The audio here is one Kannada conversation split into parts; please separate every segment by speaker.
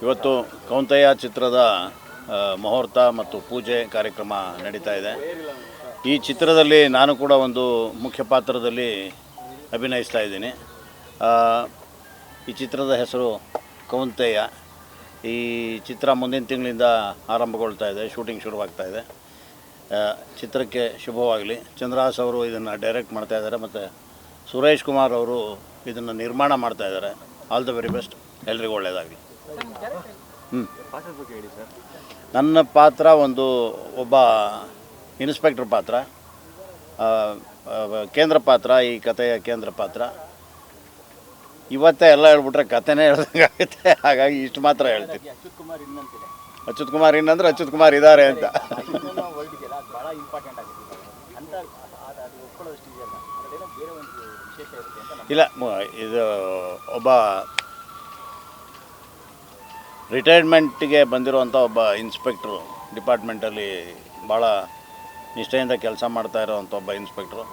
Speaker 1: ಇವತ್ತು ಕೌಂತೆಯ ಚಿತ್ರದ ಮುಹೂರ್ತ ಮತ್ತು ಪೂಜೆ ಕಾರ್ಯಕ್ರಮ ನಡೀತಾ ಇದೆ. ಈ ಚಿತ್ರದಲ್ಲಿ ನಾನು ಕೂಡ ಒಂದು ಮುಖ್ಯ ಪಾತ್ರದಲ್ಲಿ ಅಭಿನಯಿಸ್ತಾ ಇದ್ದೀನಿ. ಈ ಚಿತ್ರದ ಹೆಸರು ಕೌಂತೆಯ. ಈ ಚಿತ್ರ ಮುಂದಿನ ತಿಂಗಳಿಂದ ಆರಂಭಗೊಳ್ತಾ ಇದೆ, ಶೂಟಿಂಗ್ ಶುರುವಾಗ್ತಾ ಇದೆ. ಚಿತ್ರಕ್ಕೆ ಶುಭವಾಗಲಿ. ಚಂದ್ರಹಾಸ್ ಅವರು ಇದನ್ನು ಡೈರೆಕ್ಟ್ ಮಾಡ್ತಾ ಇದ್ದಾರೆ ಮತ್ತು ಸುರೇಶ್ ಕುಮಾರ್ ಅವರು ಇದನ್ನು ನಿರ್ಮಾಣ ಮಾಡ್ತಾ ಇದ್ದಾರೆ. ಆಲ್ ದ ವೆರಿ ಬೆಸ್ಟ್, ಎಲ್ರಿಗೂ ಒಳ್ಳೆಯದಾಗಲಿ. ನನ್ನ ಪಾತ್ರ ಒಬ್ಬ ಇನ್ಸ್ಪೆಕ್ಟರ್ ಪಾತ್ರ, ಕೇಂದ್ರ ಪಾತ್ರ, ಈ ಕಥೆಯ ಕೇಂದ್ರ ಪಾತ್ರ. ಇವತ್ತೇ ಎಲ್ಲ ಹೇಳ್ಬಿಟ್ರೆ ಕಥೆನೇ ಹೇಳ್ದಂಗಾಗುತ್ತೆ, ಹಾಗಾಗಿ ಇಷ್ಟು ಮಾತ್ರ ಹೇಳ್ತೀನಿ. ಅಚ್ಯುತ್ ಕುಮಾರ್ ಇನ್ನಂದ್ರೆ ಅಚ್ಯುತ್ ಕುಮಾರ್ ಇದ್ದಾರೆ ಅಂತ. ಇಲ್ಲ, ಇದು ಒಬ್ಬ ರಿಟೈರ್ಮೆಂಟಿಗೆ ಬಂದಿರುವಂಥ ಒಬ್ಬ ಇನ್ಸ್ಪೆಕ್ಟ್ರು, ಡಿಪಾರ್ಟ್ಮೆಂಟಲ್ಲಿ ಭಾಳ ನಿಷ್ಠೆಯಿಂದ ಕೆಲಸ ಮಾಡ್ತಾ ಇರೋವಂಥ ಒಬ್ಬ ಇನ್ಸ್ಪೆಕ್ಟ್ರು.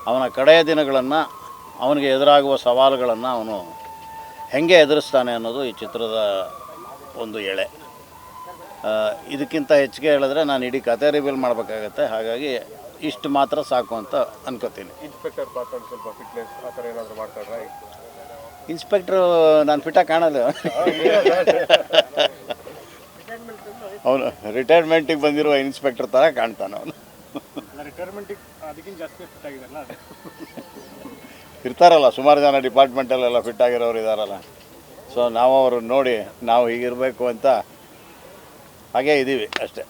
Speaker 1: ಅವನ ಕಡೆಯ ದಿನಗಳನ್ನು, ಅವನಿಗೆ ಎದುರಾಗುವ ಸವಾಲುಗಳನ್ನು ಅವನು ಹೇಗೆ ಎದುರಿಸ್ತಾನೆ ಅನ್ನೋದು ಈ ಚಿತ್ರದ ಒಂದು ಎಳೆ. ಇದಕ್ಕಿಂತ ಹೆಚ್ಚಿಗೆ ಹೇಳಿದ್ರೆ ನಾನು ಇಡೀ ಕತೆ ರಿವೀಲ್ ಮಾಡಬೇಕಾಗತ್ತೆ, ಹಾಗಾಗಿ ಇಷ್ಟು ಮಾತ್ರ ಸಾಕು ಅಂತ ಅನ್ಕೋತೀನಿ.
Speaker 2: ಇನ್ಸ್ಪೆಕ್ಟರ್ ಪಾತ್ರ ಸ್ವಲ್ಪ ಫಿಟ್ನೆಸ್ ಆ ಥರ ಏನಾದರೂ ಮಾಡ್ತಾರ್ರಾ?
Speaker 1: ಇನ್ಸ್ಪೆಕ್ಟ್ರು ನಾನು ಫಿಟ್ಟಾಗಿ ಕಾಣಲ್ಲ. ಅವನು ರಿಟೈರ್ಮೆಂಟಿಗೆ ಬಂದಿರುವ ಇನ್ಸ್ಪೆಕ್ಟರ್ ಥರ ಕಾಣ್ತಾನೆ. ಅವನು
Speaker 2: ರಿಟೈರ್ಮೆಂಟಿಗೆ ಅದಕ್ಕಿಂತ ಜಾಸ್ತಿ ಫಿಟ್ ಆಗಿರಲ್ಲ.
Speaker 1: ಇರ್ತಾರಲ್ಲ ಸುಮಾರು ಜನ ಡಿಪಾರ್ಟ್ಮೆಂಟಲ್ಲೆಲ್ಲ ಫಿಟ್ ಆಗಿರೋರು ಇದ್ದಾರಲ್ಲ. ಸೊ ನಾವು ಅವ್ರನ್ನ ನೋಡಿ ನಾವು ಹೀಗಿರಬೇಕು ಅಂತ ಹಾಗೇ ಇದ್ದೀವಿ ಅಷ್ಟೇ.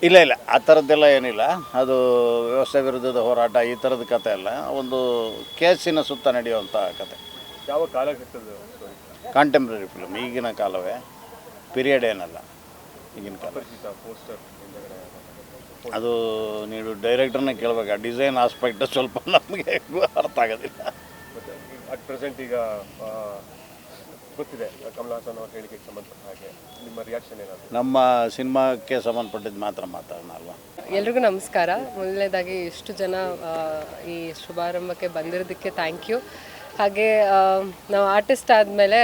Speaker 1: ಇಲ್ಲ, ಆ ಥರದ್ದೆಲ್ಲ ಏನಿಲ್ಲ. ಅದು ವ್ಯವಸ್ಥೆ ವಿರುದ್ಧದ ಹೋರಾಟ, ಈ ಥರದ ಕತೆ ಅಲ್ಲ. ಒಂದು ಕೇಸಿನ ಸುತ್ತ ನಡೆಯುವಂಥ ಕತೆ.
Speaker 2: ಯಾವ ಕಾಲಕ್ಕೆ
Speaker 1: ಕಾಂಟೆಂಪ್ರರಿ ಫಿಲ್ಮ್, ಈಗಿನ ಕಾಲವೇ, ಪೀರಿಯಡ್ ಏನಲ್ಲ, ಈಗಿನ ಕಾಲ. ಅದು ನೀವು ಡೈರೆಕ್ಟರ್ನೇ ಕೇಳಬೇಕು. ಡಿಸೈನ್ ಆಸ್ಪೆಕ್ಟ್ ಸ್ವಲ್ಪ ನಮಗೆ ಅರ್ಥ ಆಗೋದಿಲ್ಲ.
Speaker 2: ಅಟ್ ಪ್ರೆಸೆಂಟ್ ಈಗ ಗೊತ್ತಿದೆ ಕಮಲ್ ಹಾಸನ್ ಅವ್ರ ಹೇಳಿಕೆಗೆ ಸಂಬಂಧಪಟ್ಟ ಹಾಗೆ ನಿಮ್ಮ ರಿಯಾಕ್ಷನ್ ಏನಾದರೂ?
Speaker 1: ನಮ್ಮ ಸಿನಿಮಾಕ್ಕೆ ಸಂಬಂಧಪಟ್ಟಿದ್ದು ಮಾತ್ರ ಮಾತಾಡೋಣ ಅಲ್ವಾ.
Speaker 3: ಎಲ್ರಿಗೂ ನಮಸ್ಕಾರ. ಮೊದಲನೇದಾಗಿ ಇಷ್ಟು ಜನ ಈ ಶುಭಾರಂಭಕ್ಕೆ ಬಂದಿರೋದಕ್ಕೆ ಥ್ಯಾಂಕ್ ಯು. ಹಾಗೆ ನಾವು ಆರ್ಟಿಸ್ಟ್ ಆದಮೇಲೆ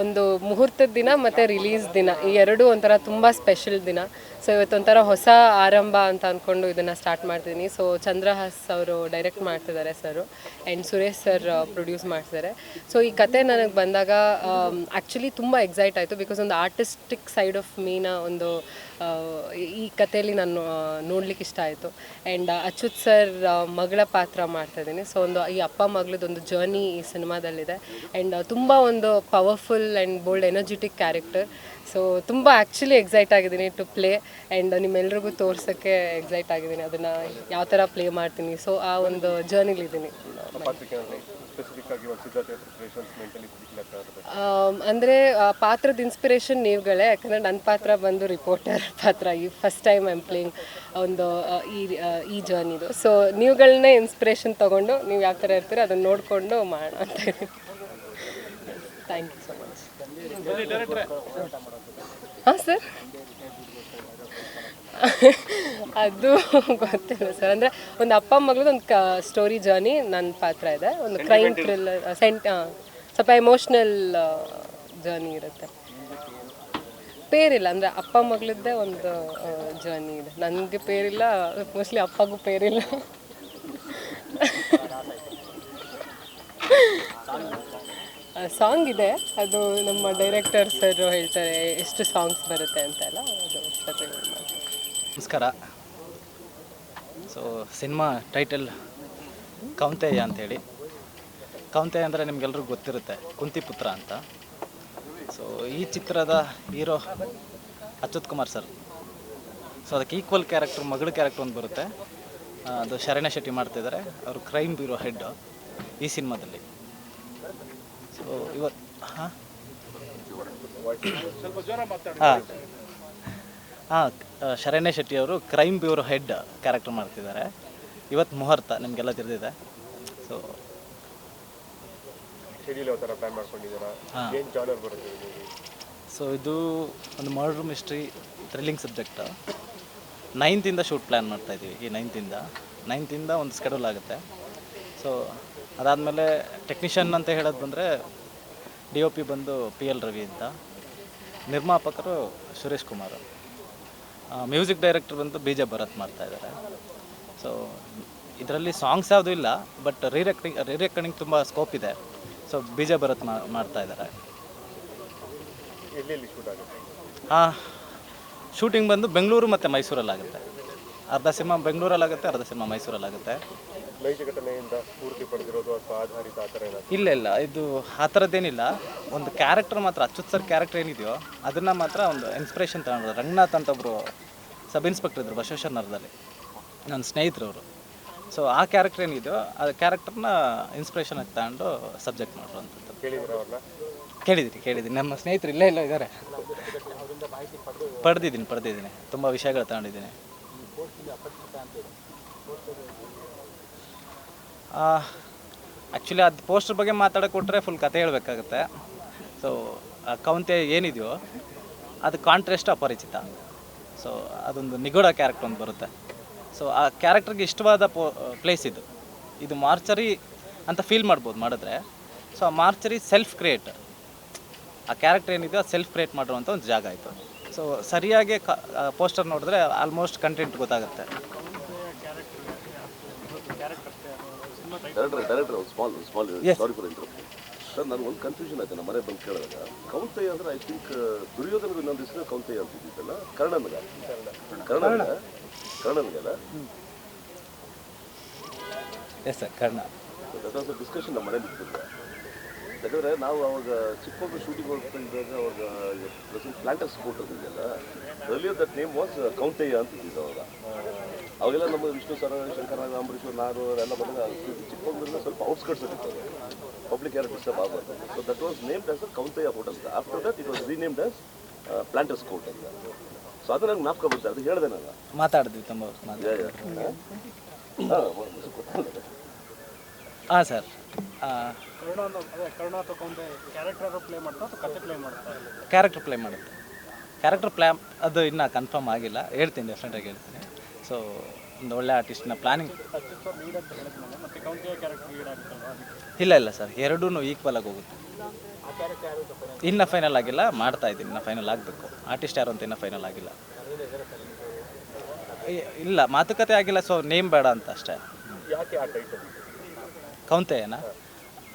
Speaker 3: ಒಂದು ಮುಹೂರ್ತದ ದಿನ ಮತ್ತು ರಿಲೀಸ್ ದಿನ, ಈ ಎರಡೂ ಒಂಥರ ತುಂಬ ಸ್ಪೆಷಲ್ ದಿನ. ಸೊ ಇವತ್ತೊಂಥರ ಹೊಸ ಆರಂಭ ಅಂತ ಅಂದ್ಕೊಂಡು ಇದನ್ನು ಸ್ಟಾರ್ಟ್ ಮಾಡ್ತಿದ್ದೀನಿ. ಸೊ ಚಂದ್ರಹಾಸ್ ಅವರು ಡೈರೆಕ್ಟ್ ಮಾಡ್ತಿದ್ದಾರೆ ಸರು, ಆ್ಯಂಡ್ ಸುರೇಶ್ ಸರ್ ಪ್ರೊಡ್ಯೂಸ್ ಮಾಡ್ತಿದ್ದಾರೆ. ಸೊ ಈ ಕತೆ ನನಗೆ ಬಂದಾಗ ಆ್ಯಕ್ಚುಲಿ ತುಂಬ ಎಕ್ಸೈಟ್ ಆಯಿತು. ಬಿಕಾಸ್ ಒಂದು ಆರ್ಟಿಸ್ಟಿಕ್ ಸೈಡ್ ಆಫ್ ಮೀನ ಒಂದು ಈ ಕಥೆಯಲ್ಲಿ ನಾನು ನೋಡ್ಲಿಕ್ಕೆ ಇಷ್ಟ ಆಯಿತು. ಆ್ಯಂಡ್ ಅಚ್ಯುತ್ ಸರ್ ಮಗಳ ಪಾತ್ರ ಮಾಡ್ತಾಯಿದ್ದೀನಿ. ಸೊ ಈ ಅಪ್ಪ ಮಗಳದೊಂದು ಜರ್ನಿ ಈ ಸಿನಿಮಾದಲ್ಲಿದೆ. ಆ್ಯಂಡ್ ತುಂಬ ಒಂದು powerful and bold energetic character. So ತುಂಬ ಆ್ಯಕ್ಚುಲಿ ಎಕ್ಸೈಟ್ ಆಗಿದ್ದೀನಿ ಟು ಪ್ಲೇ, ಆ್ಯಂಡ್ ನಿಮ್ಮೆಲ್ರಿಗೂ ತೋರ್ಸೋಕ್ಕೆ ಎಕ್ಸೈಟ್ ಆಗಿದ್ದೀನಿ ಅದನ್ನು ಯಾವ ಥರ ಪ್ಲೇ ಮಾಡ್ತೀನಿ. ಸೊ ಆ ಒಂದು ಜರ್ನಿಲಿದ್ದೀನಿ. ಅಂದರೆ ಪಾತ್ರದ ಇನ್ಸ್ಪಿರೇಷನ್ ನೀವುಗಳೇ, ಯಾಕಂದರೆ ನನ್ನ ಪಾತ್ರ ಬಂದು ರಿಪೋರ್ಟರ್ ಪಾತ್ರ. ಈ first time I am playing ಒಂದು ಈ ಜರ್ನಿದು. ಸೊ ನೀವುಗಳನ್ನೇ ಇನ್ಸ್ಪಿರೇಷನ್ ತೊಗೊಂಡು ನೀವು ಯಾವ ಥರ ಇರ್ತೀರೋ ಅದನ್ನು ನೋಡಿಕೊಂಡು ಮಾಡೋಣ ಅಂತ ಇದ್ದೀನಿ. Thank you so much. ಹಾಂ ಸರ್, ಅದು ಗೊತ್ತಿಲ್ಲ ಸರ್. ಅಂದರೆ ಒಂದು ಅಪ್ಪ ಮಗಳದ್ದು ಒಂದು ಸ್ಟೋರಿ ಜರ್ನಿ ನನ್ನ ಪಾತ್ರ ಇದೆ. ಒಂದು ಕ್ರೈಮ್ ಥ್ರಿಲ್ಲರ್, ಸ್ವಲ್ಪ ಎಮೋಷ್ನಲ್ ಜರ್ನಿ ಇರುತ್ತೆ. ಪೇರಿಲ್ಲ, ಅಂದರೆ ಅಪ್ಪ ಮಗಳದ್ದೇ ಒಂದು ಜರ್ನಿ ಇದೆ. ನನಗೆ ಪೇರಿಲ್ಲ, ಮೋಸ್ಟ್ಲಿ ಅಪ್ಪಗೂ ಪೇರಿಲ್ಲ. ಸಾಂಗ್ ಇದೆ, ಅದು ನಮ್ಮ ಡೈರೆಕ್ಟರ್ ಸರ್ ಹೇಳ್ತಾರೆ ಎಷ್ಟು ಸಾಂಗ್ಸ್ ಬರುತ್ತೆ ಅಂತೆಲ್ಲ. ಅದು
Speaker 4: ನಮಸ್ಕಾರ. ಸೊ ಸಿನಿಮಾ ಟೈಟಲ್ ಕೌಂತೆಯ ಅಂಥೇಳಿ. ಕೌಂತೆಯ ಅಂದರೆ ನಿಮಗೆಲ್ರಿಗೂ ಗೊತ್ತಿರುತ್ತೆ, ಕುಂತಿಪುತ್ರ ಅಂತ. ಸೊ ಈ ಚಿತ್ರದ hero Achyut Kumar sir. So ಅದಕ್ಕೆ ಈಕ್ವಲ್ ಕ್ಯಾರೆಕ್ಟರ್, ಮಗಳ ಕ್ಯಾರೆಕ್ಟರ್ ಒಂದು ಬರುತ್ತೆ, ಅದು ಶರಣ್ಯ ಶೆಟ್ಟಿ ಮಾಡ್ತಿದ್ದಾರೆ. ಅವರು ಕ್ರೈಮ್ ಬ್ಯೂರೋ ಹೆಡ್ ಈ ಸಿನಿಮಾದಲ್ಲಿ. ಸೊ ಇವತ್ತು ಶರಣ್ಯ ಶೆಟ್ಟಿ ಅವರು ಕ್ರೈಮ್ ಬ್ಯೂರೋ ಹೆಡ್ ಕ್ಯಾರೆಕ್ಟರ್ ಮಾಡ್ತಿದ್ದಾರೆ. ಇವತ್ತು ಮುಹೂರ್ತ ನಿಮಗೆಲ್ಲ ತಿಳಿದಿದೆ. ಸೊ ಸೊ ಇದು ಒಂದು murder mystery thrilling subject. 9th shoot plan ಮಾಡ್ತಾಯಿದ್ದೀವಿ. ಈ 9th ಒಂದು ಸ್ಕೆಡ್ಯೂಲ್ ಆಗುತ್ತೆ. ಸೊ ಅದಾದಮೇಲೆ ಟೆಕ್ನಿಷಿಯನ್ ಅಂತ ಹೇಳೋದು ಬಂದರೆ ಡಿ ಒ ಪಿ ಬಂದು ಪಿ ಎಲ್ ರವಿ ಅಂತ, ನಿರ್ಮಾಪಕರು ಸುರೇಶ್ ಕುಮಾರ್, ಮ್ಯೂಸಿಕ್ ಡೈರೆಕ್ಟರ್ ಬಂದು ಬಿ ಜೆ ಭರತ್ ಮಾಡ್ತಾಯಿದ್ದಾರೆ. ಸೊ ಇದರಲ್ಲಿ ಸಾಂಗ್ಸ್ ಯಾವುದೂ ಇಲ್ಲ, ಬಟ್ ರೀರೆಕಾರ್ಡಿಂಗ್ ತುಂಬ ಸ್ಕೋಪ್ ಇದೆ. ಸೊ ಬಿ ಜೆ ಭರತ್ ಮಾಡ್ತಾಯಿದ್ದಾರೆ.
Speaker 2: ಎಲ್ಲೆಲ್ಲಿ ಶೂಟ್ ಆಗುತ್ತೆ?
Speaker 4: ಶೂಟಿಂಗ್ ಬಂದು ಬೆಂಗಳೂರು ಮತ್ತು ಮೈಸೂರಲ್ಲಾಗುತ್ತೆ. ಅರ್ಧ ಸಿನಿಮಾ ಬೆಂಗಳೂರಲ್ಲಾಗುತ್ತೆ, ಅರ್ಧ ಸಿನಿಮಾ ಮೈಸೂರಲ್ಲಾಗುತ್ತೆ.
Speaker 2: ನೈಜ ಘಟನೆಯಿಂದ ಸ್ಫೂರ್ತಿ ಪಡೆದಿರೋದು ಅಥವಾ ಆಧಾರಿತ ಆ ಥರ ಏನಾದ್ರು?
Speaker 4: ಇಲ್ಲ, ಇದು ಆ ಥರದ್ದೇನಿಲ್ಲ. ಒಂದು ಕ್ಯಾರೆಕ್ಟರ್ ಮಾತ್ರ, ಅಚ್ಯುತ್ ಸರ್ ಕ್ಯಾರೆಕ್ಟರ್ ಏನಿದೆಯೋ ಅದನ್ನು ಮಾತ್ರ ಒಂದು ಇನ್ಸ್ಪಿರೇಷನ್ ತಗೊಂಡ್ರು. ರಂಗನಾಥ್ ಅಂತ ಒಬ್ಬರು ಸಬ್ ಇನ್ಸ್ಪೆಕ್ಟರ್ ಇದ್ದರು ಬಸವೇಶ್ವರ ನಗರದಲ್ಲಿ, ನನ್ನ ಸ್ನೇಹಿತರವರು. ಸೊ ಆ ಕ್ಯಾರೆಕ್ಟರ್ ಏನಿದೆಯೋ ಆ ಕ್ಯಾರೆಕ್ಟರ್ನ ಇನ್ಸ್ಪಿರೇಷನ್ ಆಗಿ ತಗೊಂಡು ಸಬ್ಜೆಕ್ಟ್ ಮಾಡ್ರು ಅಂಥದ್ದು.
Speaker 2: ಕೇಳಿದ್ರೆ ಅವ್ರನ್ನ?
Speaker 4: ಕೇಳಿದ್ದೀನಿ. ನಮ್ಮ ಸ್ನೇಹಿತರು ಇಲ್ಲ ಇದ್ದಾರೆ. ಪಡೆದಿದ್ದೀನಿ. ತುಂಬ ವಿಷಯಗಳು ತಗೊಂಡಿದ್ದೀನಿ. ಆ್ಯಕ್ಚುಲಿ ಅದು ಪೋಸ್ಟರ್ ಬಗ್ಗೆ ಮಾತಾಡೋಕೆ ಕೊಟ್ಟರೆ ಫುಲ್ ಕತೆ ಹೇಳಬೇಕಾಗುತ್ತೆ. ಸೊ ಆ ಕೌಂತೆ ಏನಿದೆಯೋ ಅದು ಕಾಂಟ್ರಾಸ್ಟ್ ಅಪರಿಚಿತ. ಸೊ ಅದೊಂದು ನಿಗೂಢ ಕ್ಯಾರೆಕ್ಟರ್ ಒಂದು ಬರುತ್ತೆ. ಸೊ ಆ ಕ್ಯಾರೆಕ್ಟರ್ಗೆ ಇಷ್ಟವಾದ ಪ್ಲೇಸ್ ಇದು ಮಾರ್ಚರಿ ಅಂತ ಫೀಲ್ ಮಾಡ್ಬೋದು ಮಾಡಿದ್ರೆ. ಸೊ ಆ ಮಾರ್ಚರಿ ಸೆಲ್ಫ್ ಕ್ರಿಯೇಟ್, ಆ ಕ್ಯಾರೆಕ್ಟರ್ ಏನಿದೆಯೋ ಅದು ಸೆಲ್ಫ್ ಕ್ರಿಯೇಟ್ ಮಾಡಿರುವಂಥ ಒಂದು ಜಾಗ ಆಯಿತು. ಸೊ ಸರಿಯಾಗಿ ಪೋಸ್ಟರ್ ನೋಡಿದ್ರೆ ಆಲ್ಮೋಸ್ಟ್ ಕಂಟೆಂಟ್ ಗೊತ್ತಾಗುತ್ತೆ.
Speaker 5: Director small sorry for interruption sir. ನಾನು ಒಂದು ಕನ್ಫ್ಯೂಷನ್ ಆಯ್ತು ನಮ್ಮ ಮನೆ ಬಂದು ಕೇಳಿದಾಗ. ಕೌಂತೆಯ ಅಂದರೆ ಐ ಥಿಂಕ್ ದುರ್ಯೋಧನಗೂ ಇನ್ನೊಂದು ಹೆಸರು ಕೌಂತೆಯ ಅಂತಿದ್ದಿದ್ದಲ್ಲ, ಕರ್ಣನ್ಗೆ ಅಲ್ಲ?
Speaker 4: Yes sir, Karna.
Speaker 5: That was a discussion ನಮ್ಮ ಮನೇಲಿ ಇರ್ತಿಲ್ಲ. ಯಾಕಂದರೆ ನಾವು ಅವಾಗ ಚಿಕ್ಕಮಕ್ಕಳು ಶೂಟಿಂಗ್ ಹೋಗ್ತಾ ಇದ್ದಾಗ ಅವಾಗ ಪ್ಲಾಂಟರ್ಸ್ ಸ್ಪೋರ್ಟ್ ಅಂತಿದೆಯಲ್ಲ, earlier that name was Kaunteya ಅಂತಿದ್ದು ಅವಾಗೆಲ್ಲ ನಮ್ಮ ವಿಷ್ಣು ಸರ್, ಶಂಕರನಾಗ, ಅಂಬರೀಶ್ವರ್, ನಾರು ಅವರೆಲ್ಲ ಬಂದಾಗ ಚಿಕ್ಕಮಗಳೂರಿನ ಸ್ವಲ್ಪ ಔಟ್ಸ್ಕರ್ಟ್ಸ್ ಇರ್ತದೆ, ಪಬ್ಲಿಕ್ ಯಾರು ಡಿಸ್ಟರ್ಬ್ ಆಗಬಾರ್ದು. So that was named as Kaunteya hotel. After that it was renamed as Planters Court ಅಂತ. ಸೊ ಅದು ನಂಗೆ ಜ್ಞಾಪಕ ಬರುತ್ತೆ, ಅದು ಹೇಳಿದೆ ನಾನು.
Speaker 4: ಮಾತಾಡಿದ್ವಿ ತುಂಬ. ಹಾಂ ಸರ್. ಕ್ಯಾರೆಕ್ಟರ್ ಪ್ಲೇ ಮಾಡುತ್ತೆ. ಕ್ಯಾರೆಕ್ಟರ್ ಪ್ಲೇ ಅದು ಇನ್ನೂ ಕನ್ಫರ್ಮ್ ಆಗಿಲ್ಲ, ಹೇಳ್ತೀನಿ, ಡೆಫಿನೆಟಾಗಿ ಹೇಳ್ತೀನಿ. ಸೊ ಒಂದು ಒಳ್ಳೆ ಆರ್ಟಿಸ್ಟ್ನ ಪ್ಲಾನಿಂಗ್. ಇಲ್ಲ ಸರ್, ಎರಡೂ ಈಕ್ವಲ್ ಆಗಿ ಹೋಗುತ್ತೆ. ಇನ್ನೂ ಫೈನಲ್ ಆಗಿಲ್ಲ, ಮಾಡ್ತಾ ಇದ್ದೀನಿ. ಇನ್ನೂ ಫೈನಲ್ ಆಗಬೇಕು. ಆರ್ಟಿಸ್ಟ್ ಯಾರು ಅಂತ ಇನ್ನೂ ಫೈನಲ್ ಆಗಿಲ್ಲ. ಇಲ್ಲ, ಮಾತುಕತೆ ಆಗಿಲ್ಲ. ಸೊ ನೇಮ್ ಬೇಡ ಅಂತ ಅಷ್ಟೇ.
Speaker 2: ಯಾಕೆ ಆ ಟೈಟಲ್
Speaker 4: ಕೌಂತೆಯನ?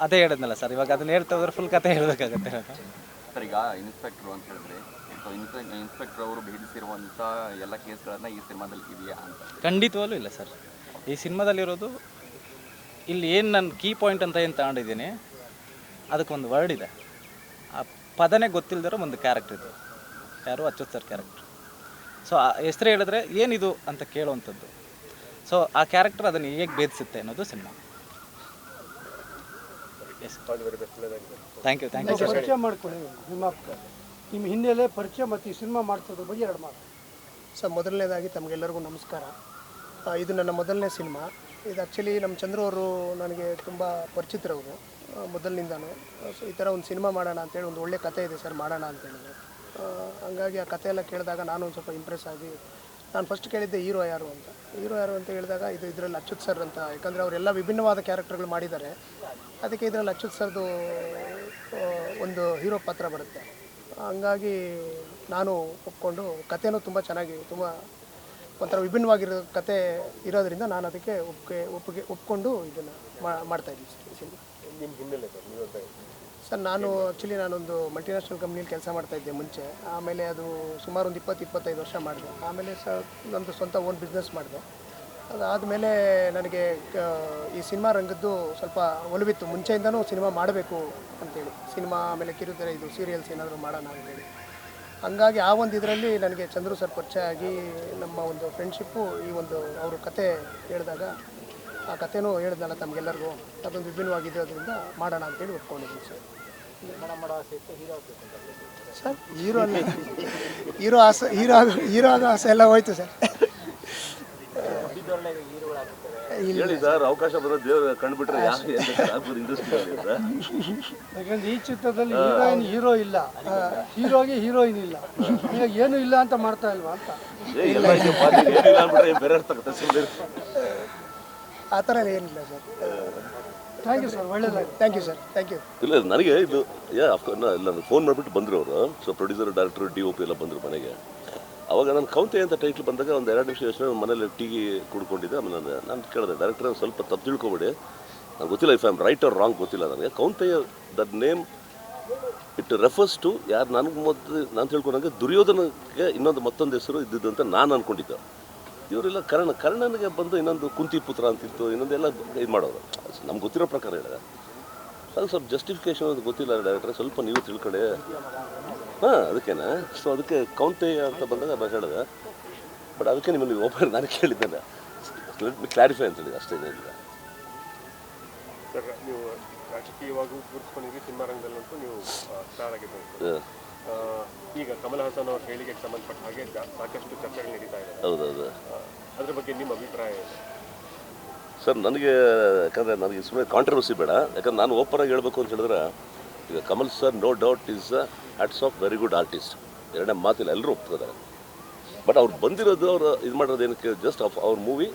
Speaker 4: ಅದೇ ಹೇಳಿದ್ನಲ್ಲ ಸರ್, ಇವಾಗ ಅದನ್ನ ಹೇಳ್ತಾ ಹೋದ್ರೆ ಫುಲ್ ಕತೆ ಹೇಳಬೇಕಾಗತ್ತೆ.
Speaker 6: ಸರ್, ಈಗ ಇನ್ಸ್ಪೆಕ್ಟ್ರು ಅಂತ ಹೇಳಿದ್ರೆ, ಸೊ ಇನ್ಸ್ಪೆಕ್ಟರ್ ಅವರು ಭೇದಿಸಿರುವಂಥ ಎಲ್ಲ ಕೇಸ್ಗಳನ್ನು ಈ ಸಿನಿಮಾದಲ್ಲಿ ಇದೆಯಾ ಅಂತ?
Speaker 4: ಖಂಡಿತವಾಗ್ಲೂ ಇಲ್ಲ ಸರ್. ಈ ಸಿನಿಮಾದಲ್ಲಿರೋದು ಇಲ್ಲಿ ಏನು ನನ್ನ ಕೀ ಪಾಯಿಂಟ್ ಅಂತ ಏನು ತಗೊಂಡಿದ್ದೀನಿ, ಅದಕ್ಕೊಂದು ವರ್ಡ್ ಇದೆ. ಆ ಪದನೇ ಗೊತ್ತಿಲ್ಲದಿರೋ ಒಂದು ಕ್ಯಾರೆಕ್ಟರ್ ಇದು. ಯಾರು? Achyuth sir character. ಸೊ ಆ ಹೆಸರು ಹೇಳಿದ್ರೆ ಏನಿದು ಅಂತ ಕೇಳುವಂಥದ್ದು. ಸೊ ಆ ಕ್ಯಾರೆಕ್ಟರ್ ಅದನ್ನು ಹೇಗೆ ಭೇದಿಸುತ್ತೆ ಅನ್ನೋದು ಸಿನಿಮಾ. S, thank you.
Speaker 7: ಪರಿಚಯ ಮಾಡ್ಕೊಳ್ಳಿ ನಿಮ್ಮ ಹಿನ್ನೆಲೆ ಪರಿಚಯ ಮತ್ತು ಈ ಸಿನಿಮಾ ಮಾಡ್ತೋದ್ರ ಬಗ್ಗೆ ಎರಡು ಮಾತು
Speaker 8: ಸರ್. ಮೊದಲನೇದಾಗಿ ತಮಗೆಲ್ಲರಿಗೂ ನಮಸ್ಕಾರ. ಇದು ನನ್ನ ಮೊದಲನೇ ಸಿನಿಮಾ. ಇದು ಆ್ಯಕ್ಚುಲಿ ನಮ್ಮ ಚಂದ್ರು ಅವರು ನನಗೆ ತುಂಬ ಪರಿಚಿತರವರು ಮೊದಲಿನಿಂದನೂ. ಸೊ ಈ ಥರ ಒಂದು ಸಿನಿಮಾ ಮಾಡೋಣ ಅಂತೇಳಿ, ಒಂದು ಒಳ್ಳೆ ಕತೆ ಇದೆ ಸರ್, ಮಾಡೋಣ ಅಂತೇಳಿದ್ರು. ಹಂಗಾಗಿ ಆ ಕತೆ ಎಲ್ಲ ಕೇಳಿದಾಗ ನಾನು ಒಂದು ಸ್ವಲ್ಪ ಇಂಪ್ರೆಸ್ ಆಗಿ, ನಾನು ಫಸ್ಟ್ ಕೇಳಿದ್ದೆ ಹೀರೋ ಯಾರು ಅಂತ ಹೇಳಿದಾಗ ಇದರಲ್ಲಿ ಅಚ್ಯುತ್ ಸರ್ ಅಂತ. ಯಾಕಂದರೆ ಅವರೆಲ್ಲ ವಿಭಿನ್ನವಾದ ಕ್ಯಾರೆಕ್ಟರ್ಗಳು ಮಾಡಿದ್ದಾರೆ. ಅದಕ್ಕೆ ಇದರಲ್ಲಿ ಅಚ್ಯುತ್ ಸರ್ದು ಒಂದು ಹೀರೋ ಪಾತ್ರ ಬರುತ್ತೆ. ಹಂಗಾಗಿ ನಾನು ಒಪ್ಕೊಂಡು, ಕಥೆನೂ ತುಂಬ ಚೆನ್ನಾಗಿ, ತುಂಬ ಒಂಥರ ವಿಭಿನ್ನವಾಗಿರೋ ಕತೆ ಇರೋದರಿಂದ ನಾನು ಅದಕ್ಕೆ ಒಪ್ಕೊಂಡು ಇದನ್ನು ಮಾಡ್ತಾಯಿದ್ದೀನಿ ಸರ್.
Speaker 2: ನಿಮ್ಮ ಹಿನ್ನೆಲೆ ಸರ್, ನೀವು
Speaker 8: ಸರ್, ನಾನೊಂದು ಮಲ್ಟಿನ್ಯಾಷನಲ್ ಕಂಪ್ನಿಯಲ್ಲಿ ಕೆಲಸ ಮಾಡ್ತಾಯಿದ್ದೆ ಮುಂಚೆ. ಆಮೇಲೆ ಅದು ಸುಮಾರು ಒಂದು 20-25 ವರ್ಷ ಮಾಡಿದೆ. ಆಮೇಲೆ ನಂದು ಸ್ವಂತ ಓನ್ ಬಿಸ್ನೆಸ್ ಮಾಡಿದೆ. ಅದಾದಮೇಲೆ ನನಗೆ ಈ ಸಿನಿಮಾ ರಂಗದ್ದು ಸ್ವಲ್ಪ ಒಲವಿತ್ತು. ಮುಂಚೆಯಿಂದನೂ ಸಿನಿಮಾ ಮಾಡಬೇಕು ಅಂತೇಳಿ, ಸಿನಿಮಾ ಆಮೇಲೆ ಕಿರುತೆರೆ ಇದು ಸೀರಿಯಲ್ಸ್ ಏನಾದರೂ ಮಾಡೋಣ ಅಂತೇಳಿ. ಹಂಗಾಗಿ ಆ ಒಂದು ಇದರಲ್ಲಿ ನನಗೆ ಚಂದ್ರು ಸರ್ ಪರಿಚಯ ಆಗಿ, ನಮ್ಮ ಒಂದು ಫ್ರೆಂಡ್ಶಿಪ್ಪು, ಈ ಒಂದು ಅವರು ಕತೆ ಹೇಳಿದಾಗ, ಆ ಕತೆನೂ ಹೇಳಿದ್ನಲ್ಲ ತಮಗೆಲ್ಲರಿಗೂ, ಅದೊಂದು ವಿಭಿನ್ನವಾಗಿರೋದ್ರಿಂದ ಮಾಡೋಣ ಅಂತೇಳಿ ಒಪ್ಕೊಂಡಿದ್ದೀನಿ ಸರ್. ಸರ್, ಹೀರೋ ಆಗೋ ಆಸೆ ಎಲ್ಲ ಹೋಯ್ತು ಸರ್.
Speaker 5: ಹೇಳಿ ಸರ್, ಅವಕಾಶ ಬರೋ ದೇವ್ರು ಕಂಡುಬಿಟ್ರೆ ಆಗ್ಬೋದು ಇಂಡಸ್ಟ್ರಿ.
Speaker 7: ಯಾಕಂದ್ರೆ ಈ ಚಿತ್ರದಲ್ಲಿ ಹೀರೋ ಇಲ್ಲ, ಹೀರೋಗೆ ಹೀರೋಯಿನ್ ಇಲ್ಲ, ಈಗ ಏನು ಇಲ್ಲ ಅಂತ ಮಾಡ್ತಾ ಇಲ್ವಾ ಅಂತ.
Speaker 5: ಬೇರೆ
Speaker 8: ಆ ಥರ ಏನಿಲ್ಲ ಸರ್.
Speaker 7: ಥ್ಯಾಂಕ್ ಯು ಸರ್, ಒಳ್ಳೆಯದಾಗಿ.
Speaker 8: Thank you sir, thank you.
Speaker 5: ಇಲ್ಲ ನನಗೆ ಇದು ಇಲ್ಲ ಫೋನ್ ಮಾಡಿಬಿಟ್ಟು ಬಂದರು ಅವರು. ಸೊ ಪ್ರೊಡ್ಯೂಸರ್, ಡೈರೆಕ್ಟರ್, DOP ಎಲ್ಲ ಬಂದರು ಮನೆಗೆ. ಅವಾಗ ನಾನು ಕೌಂತೆ ಅಂತ ಟೈಟ್ಲ್ ಬಂದಾಗ ಒಂದು 2 ನಿಮಿಷ ಯೋಚನೆ ಮನೇಲಿ ಟೀ ಕುಡ್ಕೊಂಡಿದ್ದೆ. ಆಮೇಲೆ ನಾನು ಕೇಳಿದೆ ಡೈರೆಕ್ಟರ್ ಸ್ವಲ್ಪ ತಪ್ಪು ತಿಳ್ಕೊಬೇಡಿ, ನನಗೆ ಗೊತ್ತಿಲ್ಲ if I am right or wrong ಗೊತ್ತಿಲ್ಲ ನನಗೆ. Kaunteya that name it refers to ಯಾರು ನನಗೆ ಮೊದಲು ನಾನು ತಿಳ್ಕೊಂಡಂಗೆ ದುರ್ಯೋಧನಗೆ ಮತ್ತೊಂದು ಹೆಸರು ಇದ್ದಿದ್ದು ಅಂತ ನಾನು ಅಂದ್ಕೊಂಡಿದ್ದೆ. ಇವರೆಲ್ಲ ಕರ್ಣನಿಗೆ ಬಂದು ಇನ್ನೊಂದು ಕುಂತಿ ಪುತ್ರ ಅಂತಿತ್ತು, ಇನ್ನೊಂದೆಲ್ಲ ಇದು ಮಾಡೋರು. ನಮ್ಗೆ ಗೊತ್ತಿರೋ ಪ್ರಕಾರ ಹೇಳಿದೆ. ಅದು ಸ್ವಲ್ಪ ಜಸ್ಟಿಫಿಕೇಶನ್ ಅದು ಗೊತ್ತಿಲ್ಲ ಡೈರೆಕ್ಟ್ರೆ, ಸ್ವಲ್ಪ ನೀವು ತಿಳ್ಕೊಳ್ಳಿ. ಅದಕ್ಕೇನೆ. ಸೊ ಅದಕ್ಕೆ ಕೌಂತೆ ಅಂತ ಬಂದಾಗ ನಾನು ಹೇಳಿದೆ. ಬಟ್ ಅದಕ್ಕೆ ನಿಮ್ಮನ್ನು ಓಪನ್ ನಾನು ಕೇಳಿದ್ದೇನೆ, ಕ್ಲಾರಿಫೈ ಅಂತ ಹೇಳಿದೆ, ಅಷ್ಟೇನಿಲ್ಲ.
Speaker 2: ಸರ್, ನೀವು ರಾಜಕೀಯವಾಗೂ ಗುರುತಿಸ್ಕೊಂಡಿದ್ರಿ, ಸಿನಿಮಾ ರಂಗದಲ್ಲಂತೂ ನೀವು ಸ್ಟಾರ್ ಆಗಿದ್ದು. ಈಗ ಕಮಲ್ ಹಾಸನ್ ಅವ್ರ ಹೇಳಿಕೆಗೆ ಸಂಬಂಧಪಟ್ಟ ಹಾಗೆ ಸಾಕಷ್ಟು ಚರ್ಚೆಗಳು ನಡೀತಾ ಇದೆ.
Speaker 5: ಹೌದೌದು.
Speaker 2: ಅದ್ರ ಬಗ್ಗೆ ನಿಮ್ಮ ಅಭಿಪ್ರಾಯ ಏನು?
Speaker 5: ಸರ್ ನನಗೆ ಯಾಕಂದರೆ ನನಗೆ ಸುಮ್ಮನೆ ಕಾಂಟ್ರವರ್ಸಿ ಬೇಡ. ಯಾಕಂದ್ರೆ ನಾನು ಓಪನ್ ಆಗಿ ಹೇಳಬೇಕು ಅಂತ ಹೇಳಿದ್ರೆ, ಈಗ Kamal sir no doubt is hats off very good artist, ಎರಡನೇ ಮಾತಿಲ್ಲ, ಎಲ್ಲರೂ ಒಪ್ತಿದ್ದಾರೆ. ಬಟ್ ಅವ್ರು ಬಂದಿರೋದು, ಅವ್ರು ಇದು ಮಾಡೋದು ಏನಕ್ಕೆ, ಜಸ್ಟ್ ಅವ್ರ ಮೂವಿ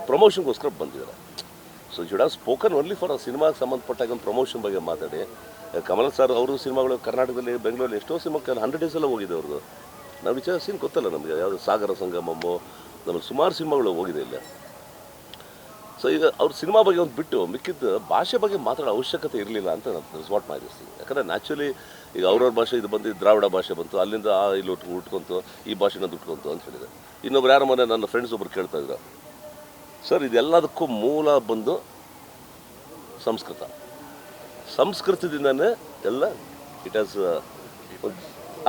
Speaker 5: ಪ್ರಮೋಷನ್ಗೋಸ್ಕರ ಬಂದಿದ್ದಾರೆ. So should have spoken only for ಆ ಸಿನಿಮಾಗೆ ಸಂಬಂಧಪಟ್ಟಾಗ ಒಂದು ಪ್ರಮೋಷನ್ ಬಗ್ಗೆ ಮಾತಾಡಿ. ಕಮಲ್ ಸರ್ ಅವರು ಸಿನಿಮಾಗಳು ಕರ್ನಾಟಕದಲ್ಲಿ, ಬೆಂಗಳೂರಲ್ಲಿ ಎಷ್ಟೋ ಸಿನಿಮಾಕ್ಕೆ 100 days ಎಲ್ಲ ಹೋಗಿದೆ ಅವ್ರದ್ದು. ನಾವು ವಿಚಾರ ಸೀನ್ ಗೊತ್ತಲ್ಲ ನಮಗೆ, ಯಾವುದು ಸಾಗರ ಸಂಗಮಮ್ಮು, ನಮ್ಮಲ್ಲಿ ಸುಮಾರು ಸಿನಿಮಾಗಳು ಹೋಗಿದೆ ಇಲ್ಲ. ಸೊ ಈಗ ಅವ್ರ ಸಿನಿಮಾ ಬಗ್ಗೆ ಒಂದು ಬಿಟ್ಟು ಮಿಕ್ಕಿದ್ದು ಭಾಷೆ ಬಗ್ಗೆ ಮಾತಾಡೋ ಅವಶ್ಯಕತೆ ಇರಲಿಲ್ಲ ಅಂತ ನಾನು ವಾಟ್ ಮಾಡಿಸ್ತೀನಿ. ಯಾಕಂದರೆ ನ್ಯಾಚುಲಿ ಈಗ ಅವ್ರವ್ರ ಭಾಷೆ ಇದು ಬಂದು ದ್ರಾವಿಡ ಭಾಷೆ ಬಂತು, ಅಲ್ಲಿಂದ ಇಲ್ಲಿ ಉಟ್ಕೊಂತು, ಈ ಭಾಷೆನ ಉಟ್ಕೊಂತು ಅಂತ ಹೇಳಿದೆ. ಇನ್ನೊಬ್ರು ಯಾರ ಮನೆ ನನ್ನ ಫ್ರೆಂಡ್ಸ್ ಒಬ್ರು ಕೇಳ್ತಾಯಿದ್ರು, ಸರ್ ಇದೆಲ್ಲದಕ್ಕೂ ಮೂಲ ಬಂದು ಸಂಸ್ಕೃತದಿಂದನೇ ಎಲ್ಲ ಇಟ್ ಹ್ಯಾಸ್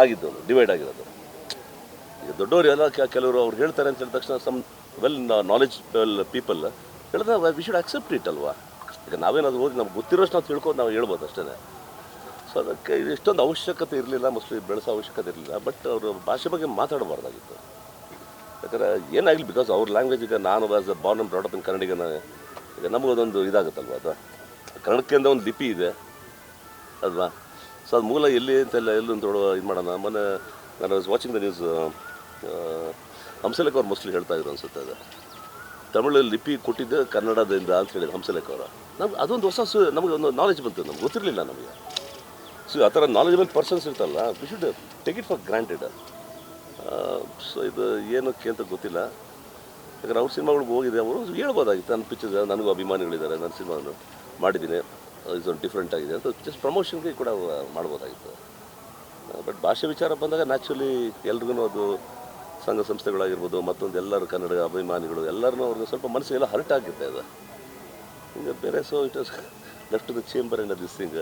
Speaker 5: ಆಗಿದ್ದು, ಡಿವೈಡ್ ಆಗಿರೋದು. ಈಗ ದೊಡ್ಡವರು ಎಲ್ಲ ಕೆಲವರು ಅವ್ರು ಹೇಳ್ತಾರೆ ಅಂತ ಹೇಳಿದ ತಕ್ಷಣ ಸಮ್ ವೆಲ್ ನಾಲೆಜ್ಬಲ್ ಪೀಪಲ್ ಹೇಳಿದ್ರೆ ವಿ ಶುಡ್ ಅಕ್ಸೆಪ್ಟ್ ಇಟ್ ಅಲ್ವಾ. ಈಗ ನಾವೇನಾದ್ರು ಓದಿ ನಮ್ಗೆ ಗೊತ್ತಿರೋಷ್ಟು ನಾವು ತಿಳ್ಕೊಂಡು ನಾವು ಹೇಳ್ಬೋದು ಅಷ್ಟೇ. ಸೊ ಅದಕ್ಕೆ ಇದು ಇಷ್ಟೊಂದು ಅವಶ್ಯಕತೆ ಇರಲಿಲ್ಲ, ಮೋಸ್ಟ್ಲಿ ಬೆಳೆಸೋ ಅವಶ್ಯಕತೆ ಇರಲಿಲ್ಲ. ಬಟ್ ಅವರು ಭಾಷೆ ಬಗ್ಗೆ ಮಾತಾಡಬಾರ್ದಾಗಿತ್ತು. ಯಾಕಂದರೆ ಏನಾಗಲಿ, ಬಿಕಾಸ್ ಅವ್ರ ಲ್ಯಾಂಗ್ವೇಜ್, ಈಗ ನಾನು as a born and brought up in ಕನ್ನಡಿಗನ, ಈಗ ನಮಗೊಂದೊಂದು ಇದಾಗುತ್ತಲ್ವ, ಅದು ಕನ್ನಡಕ್ಕೆ ಅಂತ ಒಂದು ಲಿಪಿ ಇದೆ ಅಲ್ವಾ. ಸೊ ಅದು ಮೂಲ ಎಲ್ಲಿ ಅಂತೆಲ್ಲ ಎಲ್ಲೊಂದು ಇದು ಮಾಡೋಣ. ಮೊನ್ನೆ ನಾನು ವಾಚಿಂಗ್ ದ ನ್ಯೂಸ್, ಹಂಸಲೇಖ ಅವ್ರು ಮೋಸ್ಟ್ಲಿ ಹೇಳ್ತಾ ಇದ್ರು ಅನ್ಸುತ್ತೆ, ಅದು ತಮಿಳಲ್ಲಿ ಲಿಪಿ ಕೊಟ್ಟಿದ್ದೆ ಕನ್ನಡದಿಂದ ಅಂತ ಹೇಳಿದ್ರು ಹಂಸಲೇಖ ಅವರು. ನಮ್ಗೆ ಅದೊಂದು ಹೊಸ ನಮಗೆ ಒಂದು ನಾಲೆಜ್ ಬಂತು, ನಮ್ಗೆ ಗೊತ್ತಿರಲಿಲ್ಲ ನಮಗೆ. ಸೊ ಆ ಥರ ನಾಲೆಜಬಲ್ ಪರ್ಸನ್ಸ್ ಇರ್ತಲ್ಲ, we should take it for granted. So ಇದು ಏನಕ್ಕೆ ಅಂತ ಗೊತ್ತಿಲ್ಲ. ಯಾಕಂದ್ರೆ ಅವ್ರ ಸಿನಿಮಾಗಳಿಗೆ ಹೋಗಿದೆ, ಅವರು ಹೇಳ್ಬೋದಾಗಿತ್ತು ನನ್ನ ಪಿಕ್ಚರ್ ನನಗೂ ಅಭಿಮಾನಿಗಳಿದ್ದಾರೆ, ನನ್ನ ಸಿನಿಮಾನು ಮಾಡಿದ್ದೀನಿ, ಇದೊಂದು ಡಿಫ್ರೆಂಟ್ ಆಗಿದೆ ಅಂತ ಜಸ್ಟ್ ಪ್ರಮೋಷನ್ಗೆ ಕೂಡ ಮಾಡ್ಬೋದಾಗಿತ್ತು. ಬಟ್ ಭಾಷೆ ವಿಚಾರ ಬಂದಾಗ ನ್ಯಾಚುಲಿ ಎಲ್ರಿಗೂ ಅದು ಸಂಘ ಸಂಸ್ಥೆಗಳಾಗಿರ್ಬೋದು, ಮತ್ತೊಂದು ಎಲ್ಲರೂ ಕನ್ನಡ ಅಭಿಮಾನಿಗಳು ಎಲ್ಲರೂ ಅವ್ರಿಗೆ ಸ್ವಲ್ಪ ಮನಸ್ಸಿಗೆಲ್ಲ ಹರ್ಟ್ ಆಗುತ್ತೆ ಅದು ಹಿಂಗೆ ಬೇರೆ. So it was left to the chamber in this thing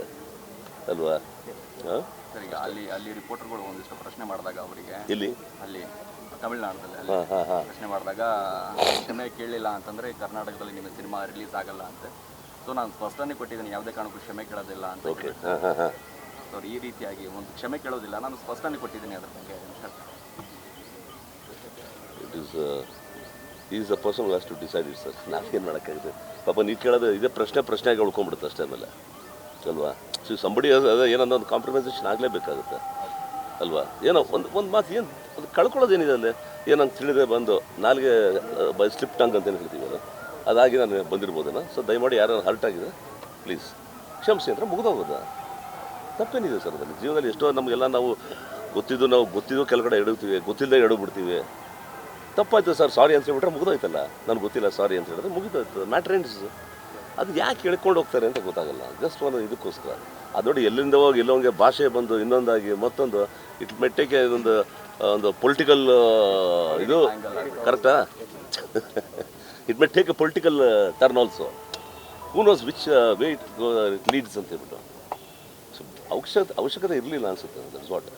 Speaker 5: ಅಲ್ವಾ.
Speaker 6: ಸರ್, ಈಗ ಅಲ್ಲಿ ರಿಪೋರ್ಟರ್ಗಳು ಒಂದಿಷ್ಟು ಪ್ರಶ್ನೆ ಮಾಡಿದಾಗ ಅವರಿಗೆ, ಅಲ್ಲಿ ತಮಿಳ್ನಾಡಲ್ಲಿ ಪ್ರಶ್ನೆ ಮಾಡಿದಾಗ ಕ್ಷಮೆ ಕೇಳಲಿಲ್ಲ ಅಂತಂದರೆ ಕರ್ನಾಟಕದಲ್ಲಿ ನಿಮ್ಮ ಸಿನಿಮಾ ರಿಲೀಸ್ ಆಗಲ್ಲ ಅಂತ. ಸೊ ನಾನು ಸ್ಪಷ್ಟನೆ ಕೊಟ್ಟಿದ್ದೀನಿ, ಯಾವುದೇ ಕಾರಣಕ್ಕೂ ಕ್ಷಮೆ ಕೇಳೋದಿಲ್ಲ ಅಂತ. ಸೊ ಈ ರೀತಿಯಾಗಿ ಒಂದು ಕ್ಷಮೆ ಕೇಳೋದಿಲ್ಲ, ನಾನು ಸ್ಪಷ್ಟನೆ ಕೊಟ್ಟಿದ್ದೀನಿ ಅದ್ರ ಬಗ್ಗೆ.
Speaker 5: It is a person who has to decide it sir. ನಾವೇನು ಮಾಡೋಕ್ಕಾಗುತ್ತೆ ಪಾಪ. ನೀವು ಕೇಳೋದು ಇದೇ ಪ್ರಶ್ನೆಯಾಗಿ ಉಳ್ಕೊಂಡ್ಬಿಡುತ್ತೆ ಅಷ್ಟೇ ಆಮೇಲೆ ಅಲ್ವಾ. ಸೊ ಸಂಬಡಿ ಅದೇ ಏನೋ ಒಂದು ಕಾಂಪ್ರಮೈಸೇಷನ್ ಆಗಲೇಬೇಕಾಗುತ್ತೆ ಅಲ್ವಾ. ಏನೋ ಒಂದು ಮಾತು ಏನು ಅದು ಕಳ್ಕೊಳ್ಳೋದೇನಿದೆ ಅಲ್ಲಿ, ಏನಂತ ತಿಳಿದ್ರೆ ಬಂದು ನಾಲ್ಗೆ ಬೈ ಸ್ಲಿಪ್ ಟಂಗ್ ಅಂತ ಏನು ಹೇಳ್ತೀವಿ ಅಲ್ಲ, ಅದಾಗಿ ನಾನು ಬಂದಿರ್ಬೋದೇನೋ. ಸೊ ದಯಮಾಡಿ ಯಾರು ಹರ್ಟ್ ಆಗಿದೆ ಪ್ಲೀಸ್ ಕ್ಷಮಿಸಿ ಅಂದರೆ ಮುಗಿದೋಗೋದಾ, ತಪ್ಪೇನಿದೆ ಸರ್ ಅದರಲ್ಲಿ. ಜೀವನದಲ್ಲಿ ಎಷ್ಟೋ ನಮಗೆಲ್ಲ ನಾವು ಗೊತ್ತಿದ್ದು ಕೆಲ ಕಡೆ ಎಡುತ್ತೀವಿ, ಗೊತ್ತಿಲ್ಲದೆ ಎಡಬಿಡ್ತೀವಿ. ತಪ್ಪಾಯ್ತು ಸರ್ ಸಾರಿ ಅಂತ ಹೇಳ್ಬಿಟ್ರೆ ಮುಗಿದೋಯ್ತಲ್ಲ. ನನಗೆ ಗೊತ್ತಿಲ್ಲ ಸಾರಿ ಅಂತ ಹೇಳಿದ್ರೆ ಮುಗಿದೋಯ್ತು, ಮ್ಯಾಟ್ರ್ ಎಂಡ್ಸ್. ಅದು ಯಾಕೆ ಹೇಳ್ಕೊಂಡು ಹೋಗ್ತಾರೆ ಅಂತ ಗೊತ್ತಾಗಲ್ಲ, ಜಸ್ಟ್ ಒಂದು ಇದಕ್ಕೋಸ್ಕರ. ಅದು ನೋಡಿ ಎಲ್ಲಿಂದ ಹೋಗಿ ಎಲ್ಲೋಂಗೆ ಭಾಷೆ ಬಂದು ಇನ್ನೊಂದಾಗಿ ಮತ್ತೊಂದು ಇಟ್ ಮೆಟ್ಟಕ್ಕೆ ಒಂದು ಪೊಲಿಟಿಕಲ್ ಇದು ಕರೆಕ್ಟಾ. It may take A political turn also. Who knows which way it leads ಅಂತ ಹೇಳ್ಬಿಟ್ಟು. ಸೊ ಅವಶ್ಯಕತೆ ಇರಲಿಲ್ಲ ಅನಿಸುತ್ತೆ, ದಟ್ಸ್ ವಾಟ್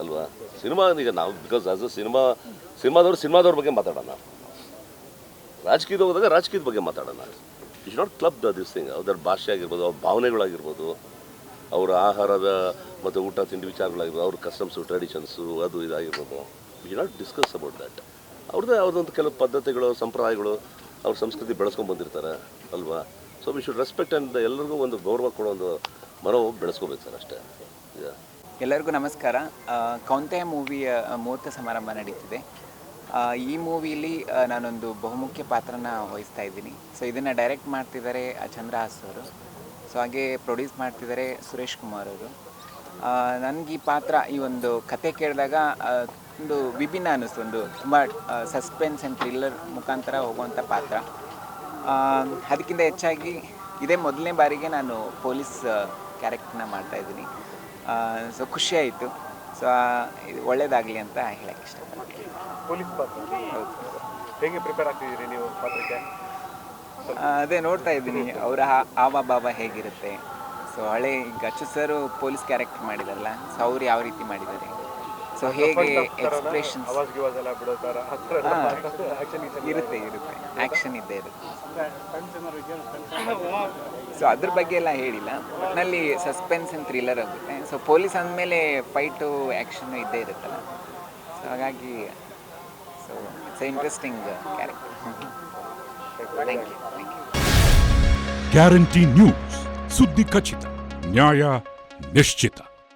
Speaker 5: ಅಲ್ವಾ. ಸಿನಿಮಾ ಈಗ ನಾವು ಬಿಕಾಸ್ ಆಸ್ ಅ ಸಿನಿಮಾದವ್ರ ಬಗ್ಗೆ ಮಾತಾಡೋಣ, ರಾಜಕೀಯದ ಹೋದಾಗ ರಾಜಕೀಯದ ಬಗ್ಗೆ ಮಾತಾಡೋಣ. You should not club this thing. ಅವ್ರ ಭಾಷೆ ಆಗಿರ್ಬೋದು, ಅವ್ರ ಭಾವನೆಗಳಾಗಿರ್ಬೋದು, ಅವರ ಆಹಾರದ ಮತ್ತು ಊಟ ತಿಂಡಿ ವಿಚಾರಗಳಾಗಿರ್ಬೋದು, ಅವ್ರ ಕಸ್ಟಮ್ಸು ಟ್ರೆಡಿಷನ್ಸು ಅದು ಇದಾಗಿರ್ಬೋದು. You should not discuss about that. ಅವ್ರದ್ದೊಂದು ಕೆಲವು ಪದ್ಧತಿಗಳು, ಸಂಪ್ರದಾಯಗಳು, ಅವ್ರ ಸಂಸ್ಕೃತಿ ಬೆಳೆಸ್ಕೊಂಡು ಬಂದಿರ್ತಾರೆ ಅಲ್ವಾ. So we should respect and ಎಲ್ಲರಿಗೂ ಒಂದು ಗೌರವ ಕೊಡೋ ಒಂದು ಮನೋಭಾವ ಬೆಳೆಸ್ಕೋಬೇಕು ಸರ್, ಅಷ್ಟೇ.
Speaker 9: ಎಲ್ಲರಿಗೂ ನಮಸ್ಕಾರ. ಕೌಂತೆ ಮೂವಿಯ ಮುಹೂರ್ತ ಸಮಾರಂಭ ನಡೀತಿದೆ. ಈ ಮೂವಿಲಿ ನಾನೊಂದು ಬಹುಮುಖ್ಯ ಪಾತ್ರನ ವಹಿಸ್ತಾ ಇದ್ದೀನಿ. ಸೊ ಇದನ್ನು ಡೈರೆಕ್ಟ್ ಮಾಡ್ತಿದ್ದಾರೆ ಚಂದ್ರಹಾಸ್ ಅವರು. ಸೊ ಹಾಗೆ ಪ್ರೊಡ್ಯೂಸ್ ಮಾಡ್ತಿದ್ದಾರೆ ಸುರೇಶ್ ಕುಮಾರ್ ಅವರು. ನನಗೆ ಈ ಪಾತ್ರ, ಈ ಒಂದು ಕತೆ ಕೇಳಿದಾಗ ಒಂದು ವಿಭಿನ್ನ ಅನ್ನಿಸ್ತು. ಒಂದು ತುಂಬ ಸಸ್ಪೆನ್ಸ್ ಆ್ಯಂಡ್ ಥ್ರಿಲ್ಲರ್ ಮುಖಾಂತರ ಹೋಗುವಂಥ ಪಾತ್ರ. ಅದಕ್ಕಿಂತ ಹೆಚ್ಚಾಗಿ ಇದೇ ಮೊದಲನೇ ಬಾರಿಗೆ ನಾನು ಪೊಲೀಸ್ ಕ್ಯಾರೆಕ್ಟರ್ನ ಮಾಡ್ತಾಯಿದ್ದೀನಿ. ಸೊ ಖುಷಿಯಾಯಿತು. ಸೊ ಇದು ಒಳ್ಳೆಯದಾಗಲಿ ಅಂತ ಹೇಳಕ್ಕೆ ಇಷ್ಟಪಡ್ತೀನಿ.
Speaker 2: ಪೊಲೀಸ್ ಪಾತ್ರ ಹೇಗೆ ಪ್ರಿಪೇರ್ ಆಗ್ತಿದ್ದೀರಿ ನೀವು ಪಾತ್ರಕ್ಕೆ?
Speaker 9: ಅದೇ ನೋಡ್ತಾ ಇದ್ದೀನಿ ಅವರ ಹಾವಭಾವ ಹೇಗಿರುತ್ತೆ. ಸೊ ಹಳೆ ಈಗ ಅಚ್ಚು ಸರ್ ಪೊಲೀಸ್ ಕ್ಯಾರೆಕ್ಟರ್ ಮಾಡಿದಾರಲ್ಲ, ಸೊ ಅವ್ರು ಯಾವ ರೀತಿ ಮಾಡಿದ್ದಾರೆ, ಸೊ ಹೇಗೆ ಎಕ್ಸ್ಪ್ರೆಷನ್ಸ್ ಇರುತ್ತೆ ಆ್ಯಕ್ಷನ್ ಇದ್ದೇ ಇರುತ್ತೆ. ಸೊ ಅದ್ರ ಬಗ್ಗೆ ಎಲ್ಲ ಹೇಳಿಲ್ಲ, ಒಟ್ಟಿನಲ್ಲಿ ಸಸ್ಪೆನ್ಸ್ ಆ್ಯಂಡ್ ಥ್ರಿಲ್ಲರ್ ಆಗುತ್ತೆ. ಸೊ ಪೊಲೀಸ್ ಅಂದಮೇಲೆ ಫೈಟು ಆ್ಯಕ್ಷನ್ನು ಇದ್ದೇ ಇರುತ್ತಲ್ಲ, ಸೊ ಹಾಗಾಗಿ so it's interesting character. Thank you.
Speaker 10: Guarantee news, ಸುದ್ದಿ ಖಚಿತ, ನ್ಯಾಯ ನಿಶ್ಚಿತ.